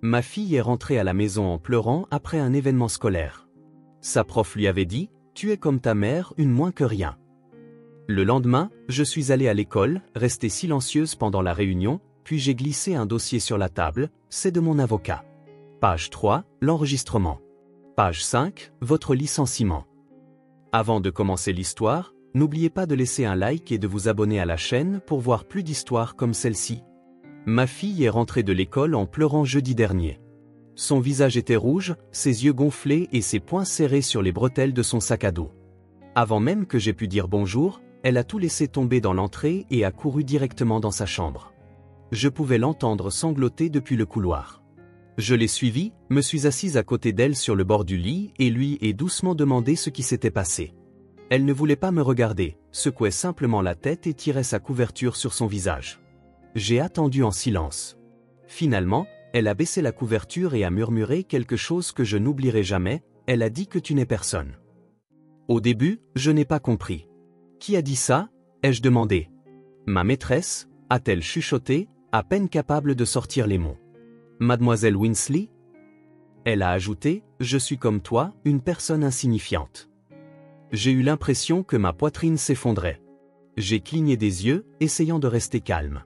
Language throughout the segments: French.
Ma fille est rentrée à la maison en pleurant après un événement scolaire. Sa prof lui avait dit « Tu es comme ta mère, une moins que rien ». Le lendemain, je suis allée à l'école, restée silencieuse pendant la réunion, puis j'ai glissé un dossier sur la table, c'est de mon avocat. Page 3, l'enregistrement. Page 5, votre licenciement. Avant de commencer l'histoire, n'oubliez pas de laisser un like et de vous abonner à la chaîne pour voir plus d'histoires comme celle-ci. Ma fille est rentrée de l'école en pleurant jeudi dernier. Son visage était rouge, ses yeux gonflés et ses poings serrés sur les bretelles de son sac à dos. Avant même que j'aie pu dire bonjour, elle a tout laissé tomber dans l'entrée et a couru directement dans sa chambre. Je pouvais l'entendre sangloter depuis le couloir. Je l'ai suivie, me suis assise à côté d'elle sur le bord du lit et lui ai doucement demandé ce qui s'était passé. Elle ne voulait pas me regarder, secouait simplement la tête et tirait sa couverture sur son visage. J'ai attendu en silence. Finalement, elle a baissé la couverture et a murmuré quelque chose que je n'oublierai jamais, elle a dit que tu n'es personne. Au début, je n'ai pas compris. Qui a dit ça? Ai-je demandé. Ma maîtresse, a-t-elle chuchoté, à peine capable de sortir les mots. Mademoiselle Winsley? Elle a ajouté, je suis comme toi, une personne insignifiante. J'ai eu l'impression que ma poitrine s'effondrait. J'ai cligné des yeux, essayant de rester calme.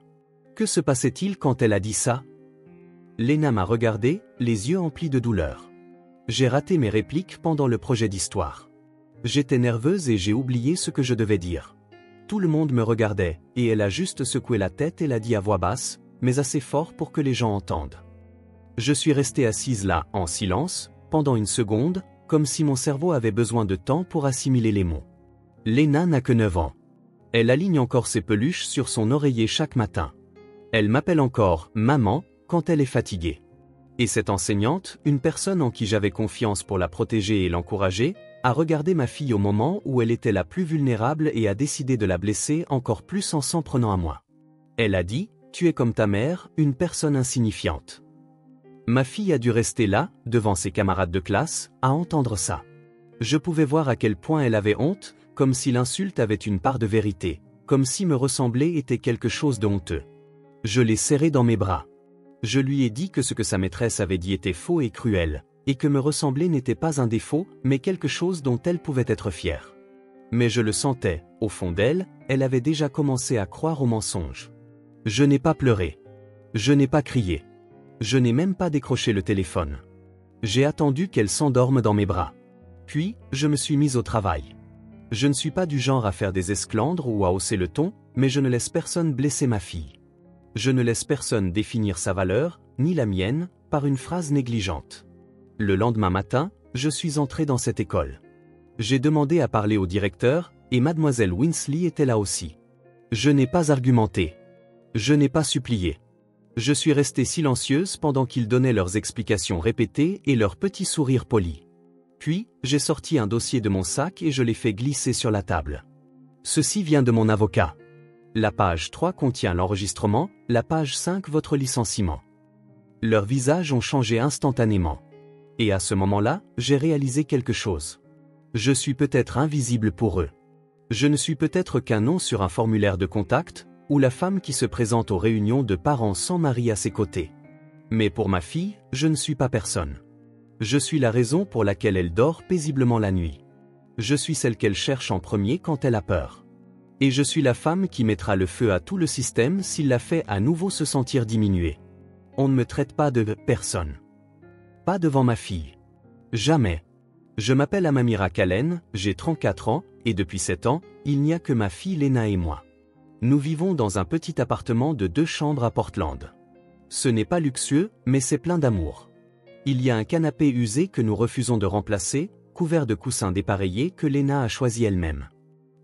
Que se passait-il quand elle a dit ça? Lena m'a regardé, les yeux emplis de douleur. J'ai raté mes répliques pendant le projet d'histoire. J'étais nerveuse et j'ai oublié ce que je devais dire. Tout le monde me regardait, et elle a juste secoué la tête et l'a dit à voix basse, mais assez fort pour que les gens entendent. Je suis restée assise là, en silence, pendant une seconde, comme si mon cerveau avait besoin de temps pour assimiler les mots. Lena n'a que 9 ans. Elle aligne encore ses peluches sur son oreiller chaque matin. Elle m'appelle encore « maman » quand elle est fatiguée. Et cette enseignante, une personne en qui j'avais confiance pour la protéger et l'encourager, a regardé ma fille au moment où elle était la plus vulnérable et a décidé de la blesser encore plus en s'en prenant à moi. Elle a dit « Tu es comme ta mère, une personne insignifiante ». Ma fille a dû rester là, devant ses camarades de classe, à entendre ça. Je pouvais voir à quel point elle avait honte, comme si l'insulte avait une part de vérité, comme si me ressembler était quelque chose de honteux. Je l'ai serrée dans mes bras. Je lui ai dit que ce que sa maîtresse avait dit était faux et cruel, et que me ressembler n'était pas un défaut, mais quelque chose dont elle pouvait être fière. Mais je le sentais, au fond d'elle, elle avait déjà commencé à croire au mensonge. Je n'ai pas pleuré. Je n'ai pas crié. Je n'ai même pas décroché le téléphone. J'ai attendu qu'elle s'endorme dans mes bras. Puis, je me suis mise au travail. Je ne suis pas du genre à faire des esclandres ou à hausser le ton, mais je ne laisse personne blesser ma fille. Je ne laisse personne définir sa valeur, ni la mienne, par une phrase négligente. Le lendemain matin, je suis entrée dans cette école. J'ai demandé à parler au directeur, et mademoiselle Winsley était là aussi. Je n'ai pas argumenté. Je n'ai pas supplié. Je suis restée silencieuse pendant qu'ils donnaient leurs explications répétées et leurs petits sourires polis. Puis, j'ai sorti un dossier de mon sac et je l'ai fait glisser sur la table. Ceci vient de mon avocat. La page 3 contient l'enregistrement, la page 5 votre licenciement. Leurs visages ont changé instantanément. Et à ce moment-là, j'ai réalisé quelque chose. Je suis peut-être invisible pour eux. Je ne suis peut-être qu'un nom sur un formulaire de contact, ou la femme qui se présente aux réunions de parents sans mari à ses côtés. Mais pour ma fille, je ne suis pas personne. Je suis la raison pour laquelle elle dort paisiblement la nuit. Je suis celle qu'elle cherche en premier quand elle a peur. Et je suis la femme qui mettra le feu à tout le système s'il la fait à nouveau se sentir diminuée. On ne me traite pas de « personne ». Pas devant ma fille. Jamais. Je m'appelle Amamira Kallen, j'ai 34 ans, et depuis 7 ans, il n'y a que ma fille Lena et moi. Nous vivons dans un petit appartement de 2 chambres à Portland. Ce n'est pas luxueux, mais c'est plein d'amour. Il y a un canapé usé que nous refusons de remplacer, couvert de coussins dépareillés que Lena a choisi elle-même.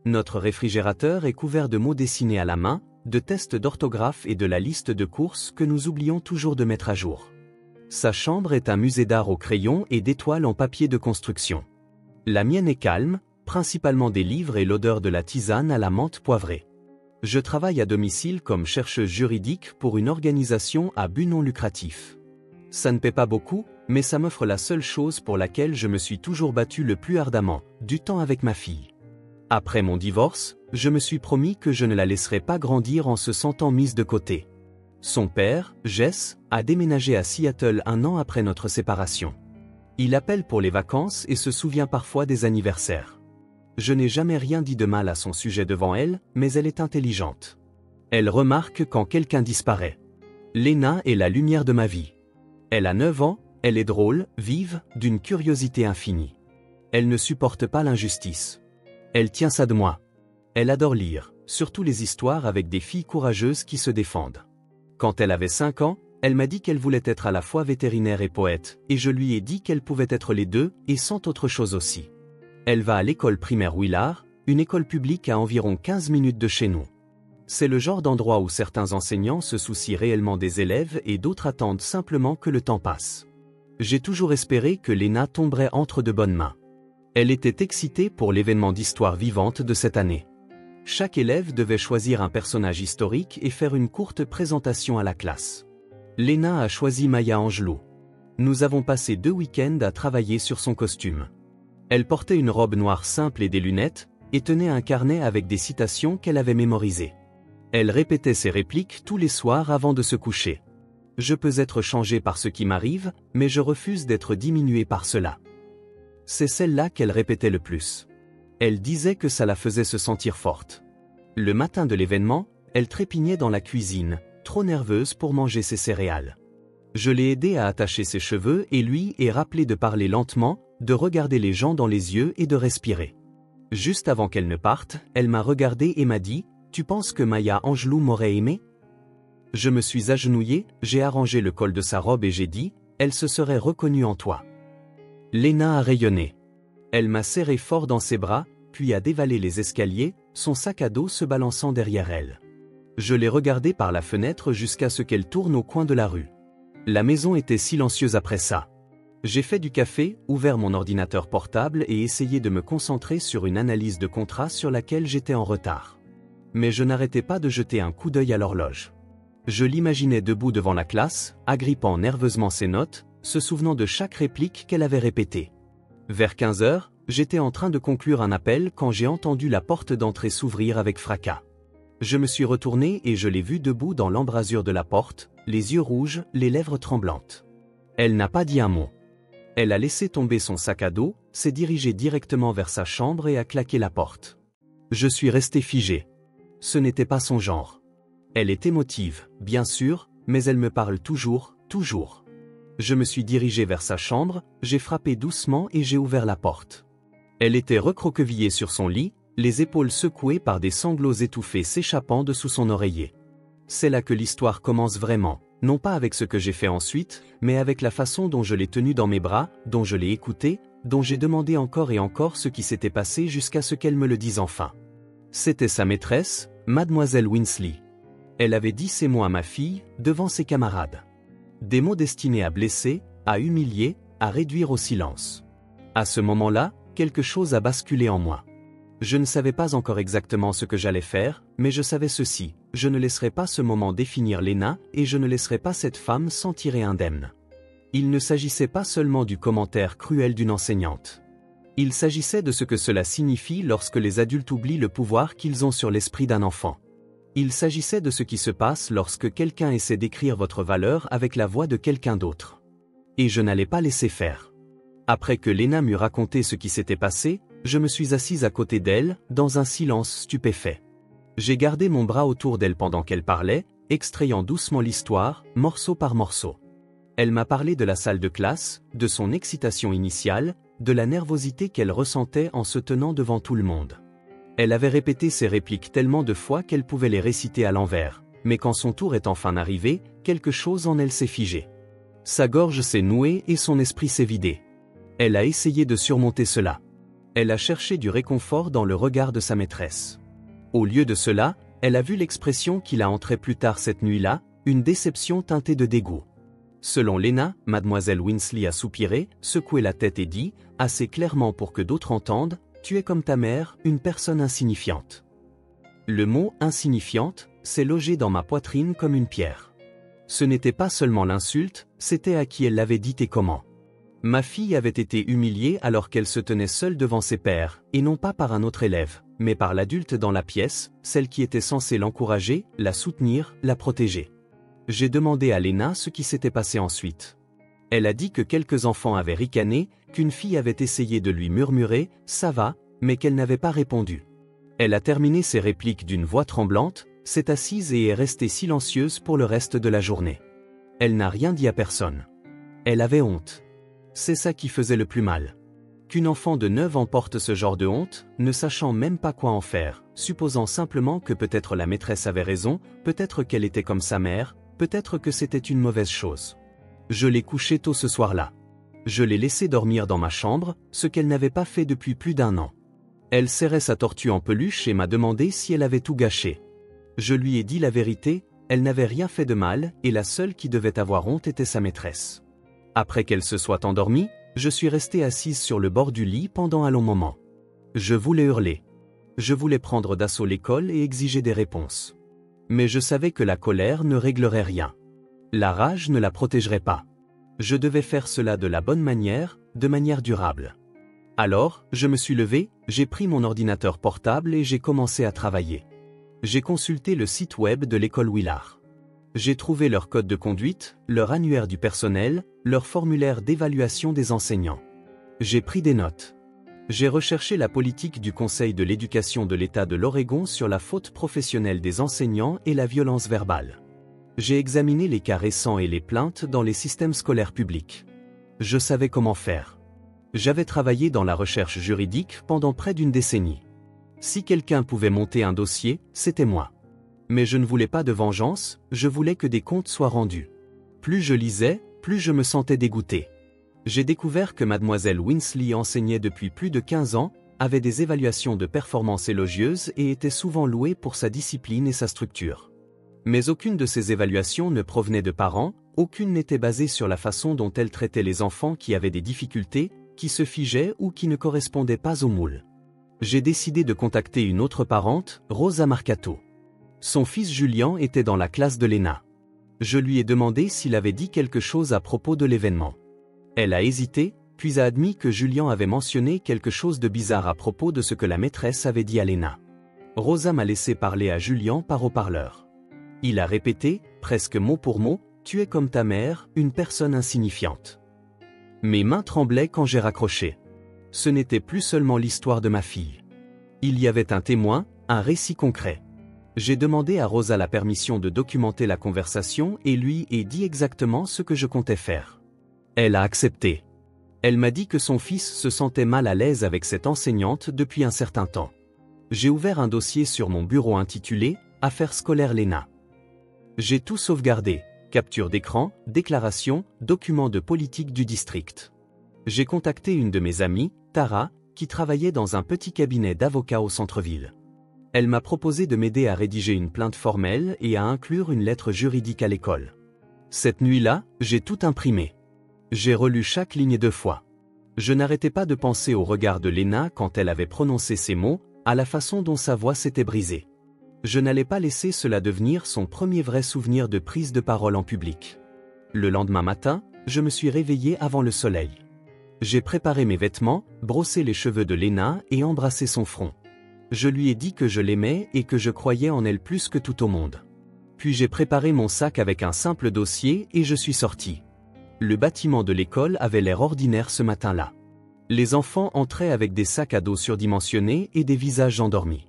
Notre réfrigérateur est couvert de mots dessinés à la main, de tests d'orthographe et de la liste de courses que nous oublions toujours de mettre à jour. Sa chambre est un musée d'art au crayon et d'étoiles en papier de construction. La mienne est calme, principalement des livres et l'odeur de la tisane à la menthe poivrée. Je travaille à domicile comme chercheuse juridique pour une organisation à but non lucratif. Ça ne paie pas beaucoup, mais ça m'offre la seule chose pour laquelle je me suis toujours battue le plus ardemment, du temps avec ma fille. Après mon divorce, je me suis promis que je ne la laisserai pas grandir en se sentant mise de côté. Son père, Jess, a déménagé à Seattle un an après notre séparation. Il appelle pour les vacances et se souvient parfois des anniversaires. Je n'ai jamais rien dit de mal à son sujet devant elle, mais elle est intelligente. Elle remarque quand quelqu'un disparaît. Lena est la lumière de ma vie. Elle a 9 ans, elle est drôle, vive, d'une curiosité infinie. Elle ne supporte pas l'injustice. Elle tient ça de moi. Elle adore lire, surtout les histoires avec des filles courageuses qui se défendent. Quand elle avait 5 ans, elle m'a dit qu'elle voulait être à la fois vétérinaire et poète, et je lui ai dit qu'elle pouvait être les deux, et sans autre chose aussi. Elle va à l'école primaire Willard, une école publique à environ 15 minutes de chez nous. C'est le genre d'endroit où certains enseignants se soucient réellement des élèves et d'autres attendent simplement que le temps passe. J'ai toujours espéré que Lena tomberait entre de bonnes mains. Elle était excitée pour l'événement d'histoire vivante de cette année. Chaque élève devait choisir un personnage historique et faire une courte présentation à la classe. Lena a choisi Maya Angelou. Nous avons passé 2 week-ends à travailler sur son costume. Elle portait une robe noire simple et des lunettes, et tenait un carnet avec des citations qu'elle avait mémorisées. Elle répétait ses répliques tous les soirs avant de se coucher. Je peux être changé par ce qui m'arrive, mais je refuse d'être diminué par cela. C'est celle-là qu'elle répétait le plus. Elle disait que ça la faisait se sentir forte. Le matin de l'événement, elle trépignait dans la cuisine, trop nerveuse pour manger ses céréales. Je l'ai aidée à attacher ses cheveux et lui ai rappelé de parler lentement, de regarder les gens dans les yeux et de respirer. Juste avant qu'elle ne parte, elle m'a regardé et m'a dit « Tu penses que Maya Angelou m'aurait aimé ?» Je me suis agenouillé, j'ai arrangé le col de sa robe et j'ai dit « Elle se serait reconnue en toi. » Lena a rayonné. Elle m'a serré fort dans ses bras, puis a dévalé les escaliers, son sac à dos se balançant derrière elle. Je l'ai regardée par la fenêtre jusqu'à ce qu'elle tourne au coin de la rue. La maison était silencieuse après ça. J'ai fait du café, ouvert mon ordinateur portable et essayé de me concentrer sur une analyse de contrat sur laquelle j'étais en retard. Mais je n'arrêtais pas de jeter un coup d'œil à l'horloge. Je l'imaginais debout devant la classe, agrippant nerveusement ses notes, se souvenant de chaque réplique qu'elle avait répétée. Vers 15 heures, j'étais en train de conclure un appel quand j'ai entendu la porte d'entrée s'ouvrir avec fracas. Je me suis retourné et je l'ai vue debout dans l'embrasure de la porte, les yeux rouges, les lèvres tremblantes. Elle n'a pas dit un mot. Elle a laissé tomber son sac à dos, s'est dirigée directement vers sa chambre et a claqué la porte. Je suis resté figé. Ce n'était pas son genre. Elle est émotive, bien sûr, mais elle me parle toujours, toujours. Je me suis dirigé vers sa chambre, j'ai frappé doucement et j'ai ouvert la porte. Elle était recroquevillée sur son lit, les épaules secouées par des sanglots étouffés s'échappant de sous son oreiller. C'est là que l'histoire commence vraiment, non pas avec ce que j'ai fait ensuite, mais avec la façon dont je l'ai tenue dans mes bras, dont je l'ai écoutée, dont j'ai demandé encore et encore ce qui s'était passé jusqu'à ce qu'elle me le dise enfin. C'était sa maîtresse, Mademoiselle Winsley. Elle avait dit ces mots à ma fille, devant ses camarades. Des mots destinés à blesser, à humilier, à réduire au silence. À ce moment-là, quelque chose a basculé en moi. Je ne savais pas encore exactement ce que j'allais faire, mais je savais ceci, je ne laisserai pas ce moment définir Lena et je ne laisserai pas cette femme s'en tirer indemne. Il ne s'agissait pas seulement du commentaire cruel d'une enseignante. Il s'agissait de ce que cela signifie lorsque les adultes oublient le pouvoir qu'ils ont sur l'esprit d'un enfant. Il s'agissait de ce qui se passe lorsque quelqu'un essaie d'écrire votre valeur avec la voix de quelqu'un d'autre. Et je n'allais pas laisser faire. Après que Lena m'eut raconté ce qui s'était passé, je me suis assise à côté d'elle, dans un silence stupéfait. J'ai gardé mon bras autour d'elle pendant qu'elle parlait, extrayant doucement l'histoire, morceau par morceau. Elle m'a parlé de la salle de classe, de son excitation initiale, de la nervosité qu'elle ressentait en se tenant devant tout le monde. Elle avait répété ses répliques tellement de fois qu'elle pouvait les réciter à l'envers, mais quand son tour est enfin arrivé, quelque chose en elle s'est figé. Sa gorge s'est nouée et son esprit s'est vidé. Elle a essayé de surmonter cela. Elle a cherché du réconfort dans le regard de sa maîtresse. Au lieu de cela, elle a vu l'expression qui la hantrait plus tard cette nuit-là, une déception teintée de dégoût. Selon Lena, Mademoiselle Winsley a soupiré, secoué la tête et dit, assez clairement pour que d'autres entendent, « Tu es comme ta mère, une personne insignifiante. » Le mot « insignifiante » s'est logé dans ma poitrine comme une pierre. Ce n'était pas seulement l'insulte, c'était à qui elle l'avait dit et comment. Ma fille avait été humiliée alors qu'elle se tenait seule devant ses pairs, et non pas par un autre élève, mais par l'adulte dans la pièce, celle qui était censée l'encourager, la soutenir, la protéger. J'ai demandé à Léna ce qui s'était passé ensuite. Elle a dit que quelques enfants avaient ricané, qu'une fille avait essayé de lui murmurer « ça va », mais qu'elle n'avait pas répondu. Elle a terminé ses répliques d'une voix tremblante, s'est assise et est restée silencieuse pour le reste de la journée. Elle n'a rien dit à personne. Elle avait honte. C'est ça qui faisait le plus mal. Qu'une enfant de 9 ans porte ce genre de honte, ne sachant même pas quoi en faire, supposant simplement que peut-être la maîtresse avait raison, peut-être qu'elle était comme sa mère, peut-être que c'était une mauvaise chose. Je l'ai couchée tôt ce soir-là. Je l'ai laissée dormir dans ma chambre, ce qu'elle n'avait pas fait depuis plus d'1 an. Elle serrait sa tortue en peluche et m'a demandé si elle avait tout gâché. Je lui ai dit la vérité, elle n'avait rien fait de mal et la seule qui devait avoir honte était sa maîtresse. Après qu'elle se soit endormie, je suis restée assise sur le bord du lit pendant un long moment. Je voulais hurler. Je voulais prendre d'assaut l'école et exiger des réponses. Mais je savais que la colère ne réglerait rien. La rage ne la protégerait pas. Je devais faire cela de la bonne manière, de manière durable. Alors, je me suis levé, j'ai pris mon ordinateur portable et j'ai commencé à travailler. J'ai consulté le site web de l'école Willard. J'ai trouvé leur code de conduite, leur annuaire du personnel, leur formulaire d'évaluation des enseignants. J'ai pris des notes. J'ai recherché la politique du Conseil de l'éducation de l'État de l'Oregon sur la faute professionnelle des enseignants et la violence verbale. J'ai examiné les cas récents et les plaintes dans les systèmes scolaires publics. Je savais comment faire. J'avais travaillé dans la recherche juridique pendant près d'une décennie. Si quelqu'un pouvait monter un dossier, c'était moi. Mais je ne voulais pas de vengeance, je voulais que des comptes soient rendus. Plus je lisais, plus je me sentais dégoûté. J'ai découvert que mademoiselle Winsley enseignait depuis plus de 15 ans, avait des évaluations de performance élogieuses et était souvent louée pour sa discipline et sa structure. Mais aucune de ces évaluations ne provenait de parents, aucune n'était basée sur la façon dont elle traitait les enfants qui avaient des difficultés, qui se figeaient ou qui ne correspondaient pas au moule. J'ai décidé de contacter une autre parente, Rosa Marcato. Son fils Julien était dans la classe de Léna. Je lui ai demandé s'il avait dit quelque chose à propos de l'événement. Elle a hésité, puis a admis que Julien avait mentionné quelque chose de bizarre à propos de ce que la maîtresse avait dit à Léna. Rosa m'a laissé parler à Julien par haut-parleur. Il a répété, presque mot pour mot, « Tu es comme ta mère, une personne insignifiante ». Mes mains tremblaient quand j'ai raccroché. Ce n'était plus seulement l'histoire de ma fille. Il y avait un témoin, un récit concret. J'ai demandé à Rosa la permission de documenter la conversation et lui ai dit exactement ce que je comptais faire. Elle a accepté. Elle m'a dit que son fils se sentait mal à l'aise avec cette enseignante depuis un certain temps. J'ai ouvert un dossier sur mon bureau intitulé « Affaires scolaires Léna ». J'ai tout sauvegardé, capture d'écran, déclaration, documents de politique du district. J'ai contacté une de mes amies, Tara, qui travaillait dans un petit cabinet d'avocats au centre-ville. Elle m'a proposé de m'aider à rédiger une plainte formelle et à inclure une lettre juridique à l'école. Cette nuit-là, j'ai tout imprimé. J'ai relu chaque ligne 2 fois. Je n'arrêtais pas de penser au regard de Léna quand elle avait prononcé ces mots, à la façon dont sa voix s'était brisée. Je n'allais pas laisser cela devenir son premier vrai souvenir de prise de parole en public. Le lendemain matin, je me suis réveillé avant le soleil. J'ai préparé mes vêtements, brossé les cheveux de Léna et embrassé son front. Je lui ai dit que je l'aimais et que je croyais en elle plus que tout au monde. Puis j'ai préparé mon sac avec un simple dossier et je suis sorti. Le bâtiment de l'école avait l'air ordinaire ce matin-là. Les enfants entraient avec des sacs à dos surdimensionnés et des visages endormis.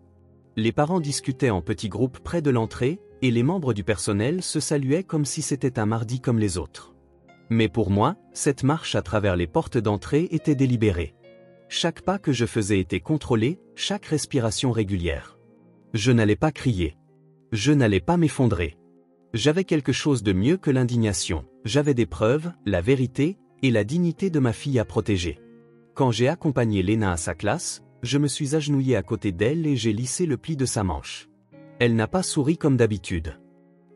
Les parents discutaient en petits groupes près de l'entrée, et les membres du personnel se saluaient comme si c'était un mardi comme les autres. Mais pour moi, cette marche à travers les portes d'entrée était délibérée. Chaque pas que je faisais était contrôlé, chaque respiration régulière. Je n'allais pas crier. Je n'allais pas m'effondrer. J'avais quelque chose de mieux que l'indignation. J'avais des preuves, la vérité, et la dignité de ma fille à protéger. Quand j'ai accompagné Léna à sa classe, je me suis agenouillé à côté d'elle et j'ai lissé le pli de sa manche. Elle n'a pas souri comme d'habitude.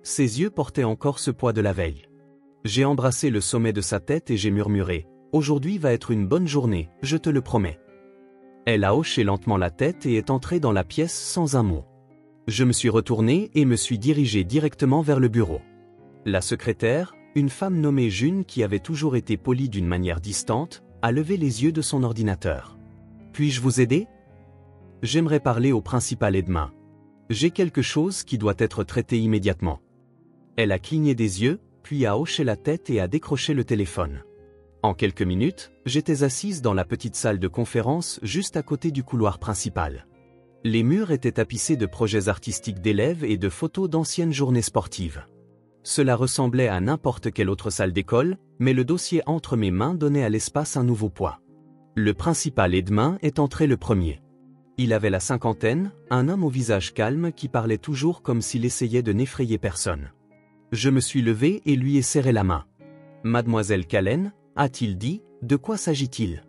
Ses yeux portaient encore ce poids de la veille. J'ai embrassé le sommet de sa tête et j'ai murmuré. Aujourd'hui va être une bonne journée, je te le promets. Elle a hoché lentement la tête et est entrée dans la pièce sans un mot. Je me suis retourné et me suis dirigé directement vers le bureau. La secrétaire, une femme nommée June qui avait toujours été polie d'une manière distante, a levé les yeux de son ordinateur. Puis-je vous aider? J'aimerais parler au principal demain. J'ai quelque chose qui doit être traité immédiatement. Elle a cligné des yeux, puis a hoché la tête et a décroché le téléphone. En quelques minutes, j'étais assise dans la petite salle de conférence juste à côté du couloir principal. Les murs étaient tapissés de projets artistiques d'élèves et de photos d'anciennes journées sportives. Cela ressemblait à n'importe quelle autre salle d'école, mais le dossier entre mes mains donnait à l'espace un nouveau poids. Le principal Edmin est entré le premier. Il avait la cinquantaine, un homme au visage calme qui parlait toujours comme s'il essayait de n'effrayer personne. Je me suis levé et lui ai serré la main. « Mademoiselle Callen » a-t-il dit, « de quoi s'agit-il »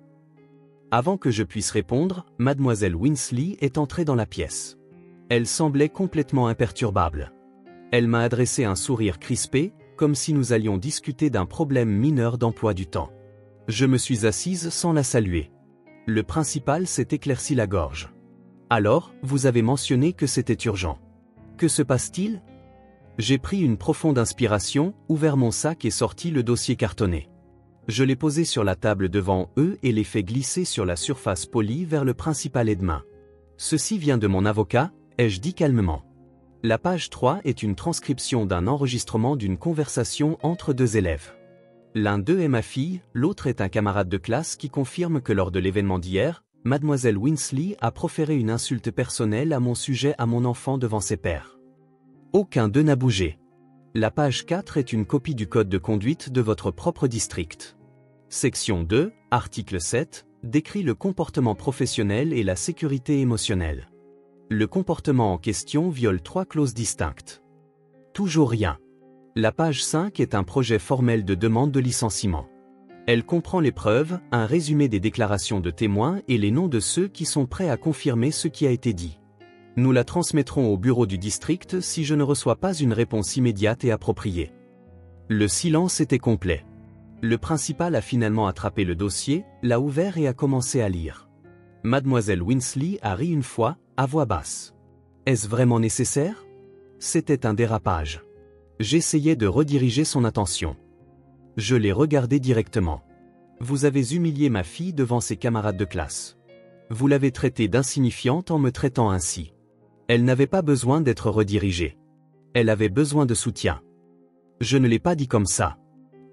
Avant que je puisse répondre, Mademoiselle Winsley est entrée dans la pièce. Elle semblait complètement imperturbable. Elle m'a adressé un sourire crispé, comme si nous allions discuter d'un problème mineur d'emploi du temps. Je me suis assise sans la saluer. Le principal s'est éclairci la gorge. « Alors, vous avez mentionné que c'était urgent. Que se passe-t-il » J'ai pris une profonde inspiration, ouvert mon sac et sorti le dossier cartonné. Je l'ai posé sur la table devant eux et l'ai fait glisser sur la surface polie vers le principal Edmin. « Ceci vient de mon avocat », ai-je dit calmement. La page 3 est une transcription d'un enregistrement d'une conversation entre deux élèves. L'un d'eux est ma fille, l'autre est un camarade de classe qui confirme que lors de l'événement d'hier, Mademoiselle Winsley a proféré une insulte personnelle à mon sujet à mon enfant devant ses pairs. Aucun d'eux n'a bougé. La page 4 est une copie du code de conduite de votre propre district. Section 2, article 7, décrit le comportement professionnel et la sécurité émotionnelle. Le comportement en question viole 3 clauses distinctes. Toujours rien. La page 5 est un projet formel de demande de licenciement. Elle comprend les preuves, un résumé des déclarations de témoins et les noms de ceux qui sont prêts à confirmer ce qui a été dit. Nous la transmettrons au bureau du district si je ne reçois pas une réponse immédiate et appropriée. Le silence était complet. Le principal a finalement attrapé le dossier, l'a ouvert et a commencé à lire. Mademoiselle Winsley a ri une fois, à voix basse. Est-ce vraiment nécessaire ? C'était un dérapage. J'essayais de rediriger son attention. Je l'ai regardé directement. Vous avez humilié ma fille devant ses camarades de classe. Vous l'avez traitée d'insignifiante en me traitant ainsi. Elle n'avait pas besoin d'être redirigée. Elle avait besoin de soutien. Je ne l'ai pas dit comme ça.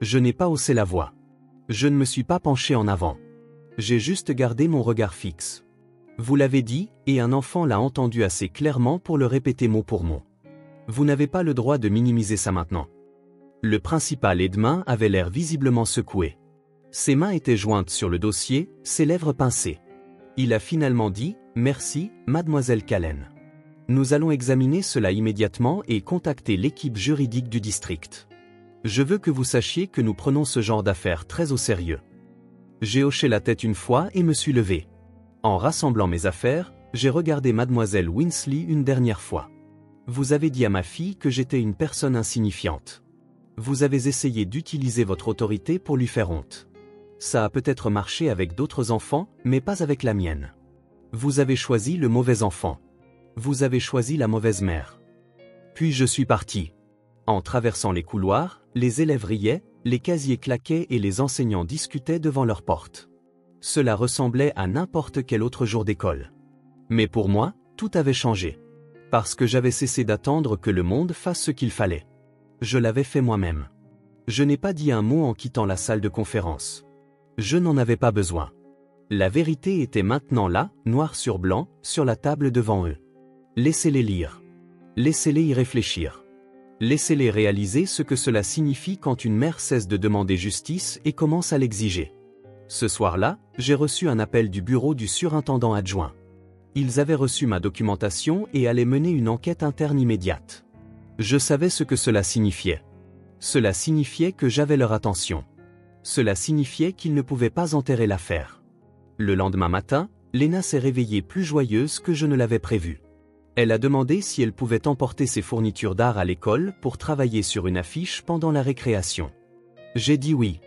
Je n'ai pas haussé la voix. Je ne me suis pas penché en avant. J'ai juste gardé mon regard fixe. Vous l'avez dit, et un enfant l'a entendu assez clairement pour le répéter mot pour mot. Vous n'avez pas le droit de minimiser ça maintenant. Le principal Edmin avait l'air visiblement secoué. Ses mains étaient jointes sur le dossier, ses lèvres pincées. Il a finalement dit « Merci, Mademoiselle Callen. Nous allons examiner cela immédiatement et contacter l'équipe juridique du district. Je veux que vous sachiez que nous prenons ce genre d'affaires très au sérieux. » J'ai hoché la tête une fois et me suis levé. En rassemblant mes affaires, j'ai regardé Mademoiselle Winsley une dernière fois. Vous avez dit à ma fille que j'étais une personne insignifiante. Vous avez essayé d'utiliser votre autorité pour lui faire honte. Ça a peut-être marché avec d'autres enfants, mais pas avec la mienne. Vous avez choisi le mauvais enfant. Vous avez choisi la mauvaise mère. Puis je suis parti. En traversant les couloirs, les élèves riaient, les casiers claquaient et les enseignants discutaient devant leurs portes. Cela ressemblait à n'importe quel autre jour d'école. Mais pour moi, tout avait changé. Parce que j'avais cessé d'attendre que le monde fasse ce qu'il fallait. Je l'avais fait moi-même. Je n'ai pas dit un mot en quittant la salle de conférence. Je n'en avais pas besoin. La vérité était maintenant là, noir sur blanc, sur la table devant eux. Laissez-les lire. Laissez-les y réfléchir. Laissez-les réaliser ce que cela signifie quand une mère cesse de demander justice et commence à l'exiger. Ce soir-là, j'ai reçu un appel du bureau du surintendant adjoint. Ils avaient reçu ma documentation et allaient mener une enquête interne immédiate. Je savais ce que cela signifiait. Cela signifiait que j'avais leur attention. Cela signifiait qu'ils ne pouvaient pas enterrer l'affaire. Le lendemain matin, Lena s'est réveillée plus joyeuse que je ne l'avais prévu. Elle a demandé si elle pouvait emporter ses fournitures d'art à l'école pour travailler sur une affiche pendant la récréation. J'ai dit oui.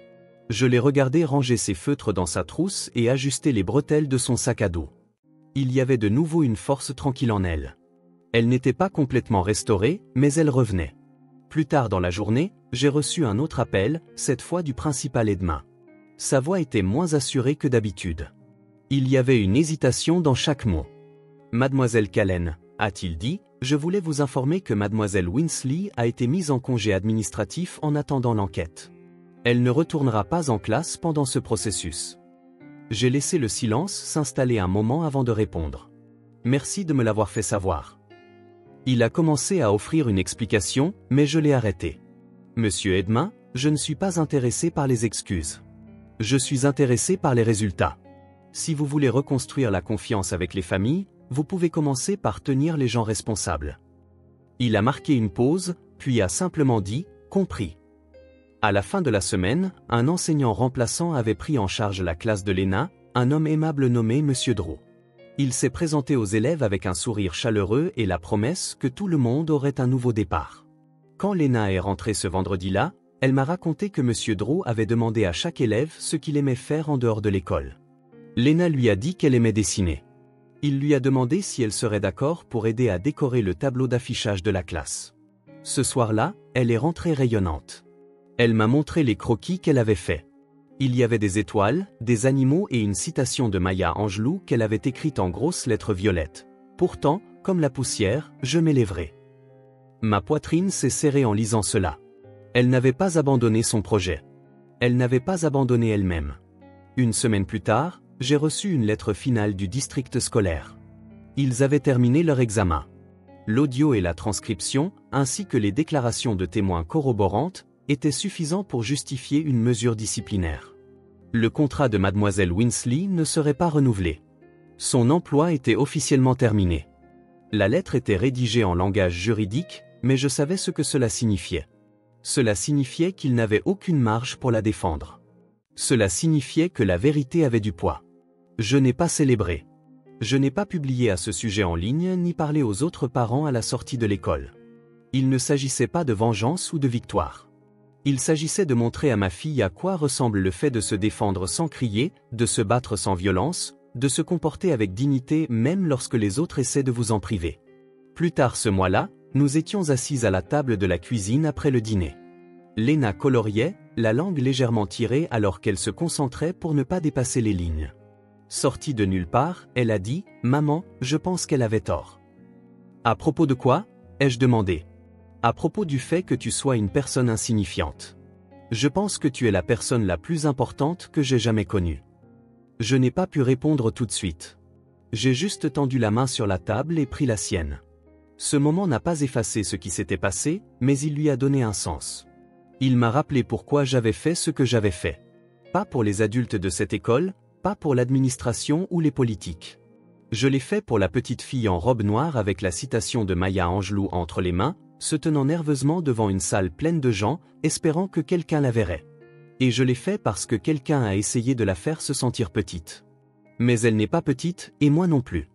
Je l'ai regardé ranger ses feutres dans sa trousse et ajuster les bretelles de son sac à dos. Il y avait de nouveau une force tranquille en elle. Elle n'était pas complètement restaurée, mais elle revenait. Plus tard dans la journée, j'ai reçu un autre appel, cette fois du principal Edmin. Sa voix était moins assurée que d'habitude. Il y avait une hésitation dans chaque mot. Mademoiselle Callen, A-t-il dit, je voulais vous informer que mademoiselle Winsley a été mise en congé administratif en attendant l'enquête. Elle ne retournera pas en classe pendant ce processus. J'ai laissé le silence s'installer un moment avant de répondre. Merci de me l'avoir fait savoir. Il a commencé à offrir une explication, mais je l'ai arrêté. Monsieur Edmin, je ne suis pas intéressé par les excuses. Je suis intéressé par les résultats. Si vous voulez reconstruire la confiance avec les familles, vous pouvez commencer par tenir les gens responsables. Il a marqué une pause, puis a simplement dit « compris ». À la fin de la semaine, un enseignant remplaçant avait pris en charge la classe de Léna, un homme aimable nommé Monsieur Drault. Il s'est présenté aux élèves avec un sourire chaleureux et la promesse que tout le monde aurait un nouveau départ. Quand Léna est rentrée ce vendredi-là, elle m'a raconté que Monsieur Drault avait demandé à chaque élève ce qu'il aimait faire en dehors de l'école. Léna lui a dit qu'elle aimait dessiner. Il lui a demandé si elle serait d'accord pour aider à décorer le tableau d'affichage de la classe. Ce soir-là, elle est rentrée rayonnante. Elle m'a montré les croquis qu'elle avait faits. Il y avait des étoiles, des animaux et une citation de Maya Angelou qu'elle avait écrite en grosses lettres violettes. Pourtant, comme la poussière, je m'élèverai. Ma poitrine s'est serrée en lisant cela. Elle n'avait pas abandonné son projet. Elle n'avait pas abandonné elle-même. Une semaine plus tard, j'ai reçu une lettre finale du district scolaire. Ils avaient terminé leur examen. L'audio et la transcription, ainsi que les déclarations de témoins corroborantes, étaient suffisants pour justifier une mesure disciplinaire. Le contrat de mademoiselle Winsley ne serait pas renouvelé. Son emploi était officiellement terminé. La lettre était rédigée en langage juridique, mais je savais ce que cela signifiait. Cela signifiait qu'il n'avait aucune marge pour la défendre. Cela signifiait que la vérité avait du poids. Je n'ai pas célébré. Je n'ai pas publié à ce sujet en ligne ni parlé aux autres parents à la sortie de l'école. Il ne s'agissait pas de vengeance ou de victoire. Il s'agissait de montrer à ma fille à quoi ressemble le fait de se défendre sans crier, de se battre sans violence, de se comporter avec dignité même lorsque les autres essaient de vous en priver. Plus tard ce mois-là, nous étions assises à la table de la cuisine après le dîner. Léna coloriait, la langue légèrement tirée alors qu'elle se concentrait pour ne pas dépasser les lignes. Sortie de nulle part, elle a dit « Maman, je pense qu'elle avait tort. » À propos de quoi ? Ai-je demandé. À propos du fait que tu sois une personne insignifiante. Je pense que tu es la personne la plus importante que j'ai jamais connue. Je n'ai pas pu répondre tout de suite. J'ai juste tendu la main sur la table et pris la sienne. Ce moment n'a pas effacé ce qui s'était passé, mais il lui a donné un sens. Il m'a rappelé pourquoi j'avais fait ce que j'avais fait. Pas pour les adultes de cette école, pas pour l'administration ou les politiques. Je l'ai fait pour la petite fille en robe noire avec la citation de Maya Angelou entre les mains, se tenant nerveusement devant une salle pleine de gens, espérant que quelqu'un la verrait. Et je l'ai fait parce que quelqu'un a essayé de la faire se sentir petite. Mais elle n'est pas petite, et moi non plus.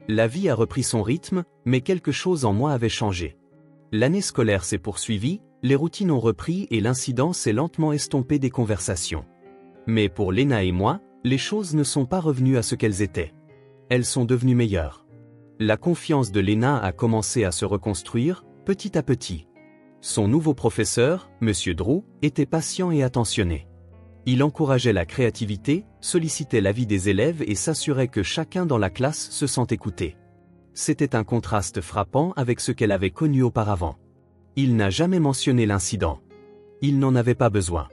La vie a repris son rythme, mais quelque chose en moi avait changé. L'année scolaire s'est poursuivie, les routines ont repris et l'incident s'est lentement estompé des conversations. Mais pour Léna et moi, les choses ne sont pas revenues à ce qu'elles étaient. Elles sont devenues meilleures. La confiance de Léna a commencé à se reconstruire, petit à petit. Son nouveau professeur, Monsieur Drault, était patient et attentionné. Il encourageait la créativité, sollicitait l'avis des élèves et s'assurait que chacun dans la classe se sent écouté. C'était un contraste frappant avec ce qu'elle avait connu auparavant. Il n'a jamais mentionné l'incident. Il n'en avait pas besoin.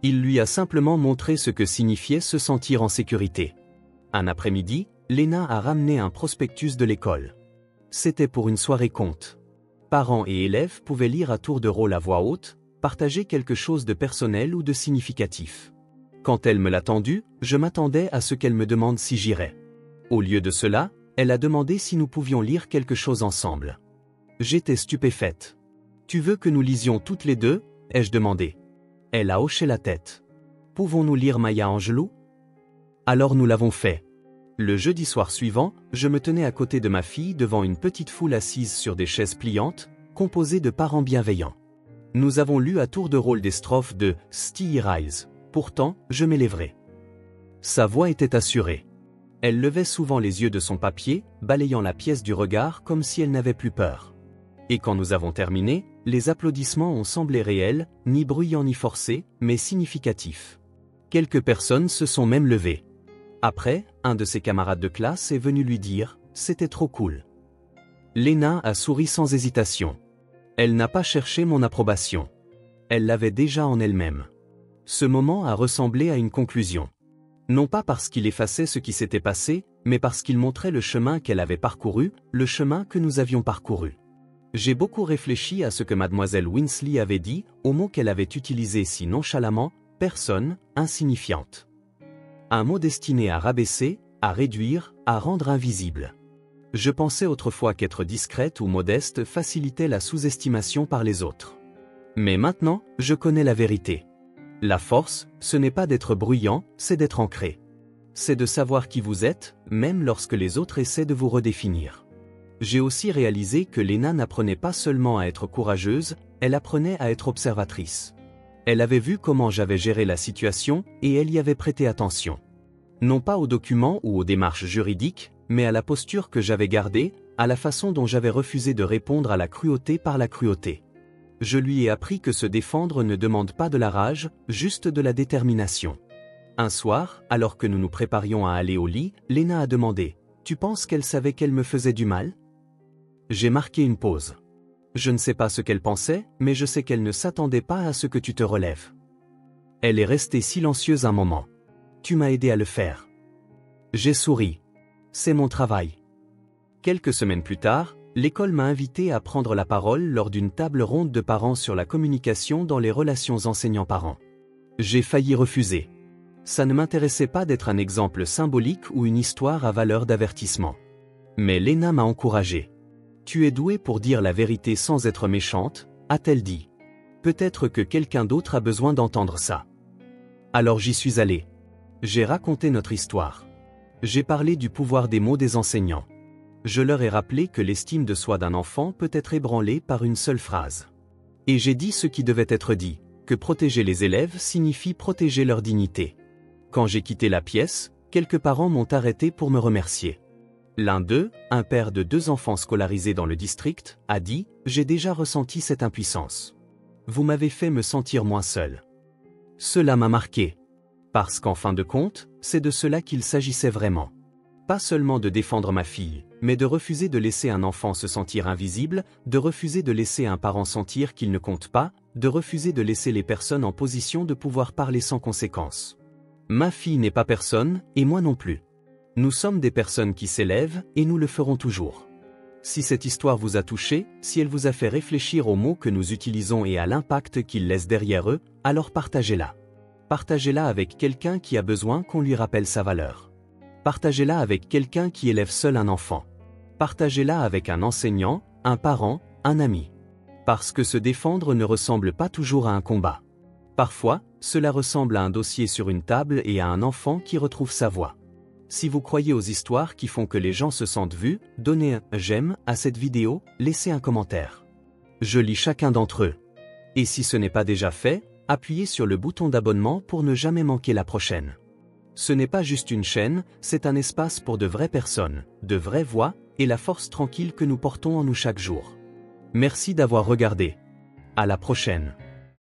Il lui a simplement montré ce que signifiait se sentir en sécurité. Un après-midi, Léna a ramené un prospectus de l'école. C'était pour une soirée conte. Parents et élèves pouvaient lire à tour de rôle à voix haute, partager quelque chose de personnel ou de significatif. Quand elle me l'a tendu, je m'attendais à ce qu'elle me demande si j'irais. Au lieu de cela, elle a demandé si nous pouvions lire quelque chose ensemble. J'étais stupéfaite. « Tu veux que nous lisions toutes les deux ?» ai-je demandé. Elle a hoché la tête. « Pouvons-nous lire Maya Angelou ?» Alors nous l'avons fait. Le jeudi soir suivant, je me tenais à côté de ma fille devant une petite foule assise sur des chaises pliantes, composée de parents bienveillants. Nous avons lu à tour de rôle des strophes de « Still Rise ». Pourtant, je m'élèverai. Sa voix était assurée. Elle levait souvent les yeux de son papier, balayant la pièce du regard comme si elle n'avait plus peur. Et quand nous avons terminé, les applaudissements ont semblé réels, ni bruyants ni forcés, mais significatifs. Quelques personnes se sont même levées. Après, un de ses camarades de classe est venu lui dire « C'était trop cool ». Léna a souri sans hésitation. Elle n'a pas cherché mon approbation. Elle l'avait déjà en elle-même. Ce moment a ressemblé à une conclusion. Non pas parce qu'il effaçait ce qui s'était passé, mais parce qu'il montrait le chemin qu'elle avait parcouru, le chemin que nous avions parcouru. J'ai beaucoup réfléchi à ce que mademoiselle Winsley avait dit, aux mots qu'elle avait utilisés si nonchalamment, personne, insignifiante. Un mot destiné à rabaisser, à réduire, à rendre invisible. Je pensais autrefois qu'être discrète ou modeste facilitait la sous-estimation par les autres. Mais maintenant, je connais la vérité. La force, ce n'est pas d'être bruyant, c'est d'être ancré. C'est de savoir qui vous êtes, même lorsque les autres essaient de vous redéfinir. J'ai aussi réalisé que Léna n'apprenait pas seulement à être courageuse, elle apprenait à être observatrice. Elle avait vu comment j'avais géré la situation et elle y avait prêté attention. Non pas aux documents ou aux démarches juridiques, mais à la posture que j'avais gardée, à la façon dont j'avais refusé de répondre à la cruauté par la cruauté. Je lui ai appris que se défendre ne demande pas de la rage, juste de la détermination. Un soir, alors que nous nous préparions à aller au lit, Léna a demandé « Tu penses qu'elle savait qu'elle me faisait du mal ?» J'ai marqué une pause. Je ne sais pas ce qu'elle pensait, mais je sais qu'elle ne s'attendait pas à ce que tu te relèves. Elle est restée silencieuse un moment. Tu m'as aidé à le faire. J'ai souri. C'est mon travail. Quelques semaines plus tard, l'école m'a invité à prendre la parole lors d'une table ronde de parents sur la communication dans les relations enseignants-parents. J'ai failli refuser. Ça ne m'intéressait pas d'être un exemple symbolique ou une histoire à valeur d'avertissement. Mais Léna m'a encouragé. Tu es douée pour dire la vérité sans être méchante, a-t-elle dit. Peut-être que quelqu'un d'autre a besoin d'entendre ça. Alors j'y suis allé. J'ai raconté notre histoire. J'ai parlé du pouvoir des mots des enseignants. Je leur ai rappelé que l'estime de soi d'un enfant peut être ébranlée par une seule phrase. Et j'ai dit ce qui devait être dit, que protéger les élèves signifie protéger leur dignité. Quand j'ai quitté la pièce, quelques parents m'ont arrêté pour me remercier. L'un d'eux, un père de 2 enfants scolarisés dans le district, a dit « J'ai déjà ressenti cette impuissance. Vous m'avez fait me sentir moins seul. » Cela m'a marqué. Parce qu'en fin de compte, c'est de cela qu'il s'agissait vraiment. Pas seulement de défendre ma fille, mais de refuser de laisser un enfant se sentir invisible, de refuser de laisser un parent sentir qu'il ne compte pas, de refuser de laisser les personnes en position de pouvoir parler sans conséquence. Ma fille n'est pas personne, et moi non plus. Nous sommes des personnes qui s'élèvent, et nous le ferons toujours. Si cette histoire vous a touché, si elle vous a fait réfléchir aux mots que nous utilisons et à l'impact qu'ils laissent derrière eux, alors partagez-la. Partagez-la avec quelqu'un qui a besoin qu'on lui rappelle sa valeur. Partagez-la avec quelqu'un qui élève seul un enfant. Partagez-la avec un enseignant, un parent, un ami. Parce que se défendre ne ressemble pas toujours à un combat. Parfois, cela ressemble à un dossier sur une table et à un enfant qui retrouve sa voix. Si vous croyez aux histoires qui font que les gens se sentent vus, donnez un « j'aime » à cette vidéo, laissez un commentaire. Je lis chacun d'entre eux. Et si ce n'est pas déjà fait, appuyez sur le bouton d'abonnement pour ne jamais manquer la prochaine. Ce n'est pas juste une chaîne, c'est un espace pour de vraies personnes, de vraies voix, et la force tranquille que nous portons en nous chaque jour. Merci d'avoir regardé. À la prochaine.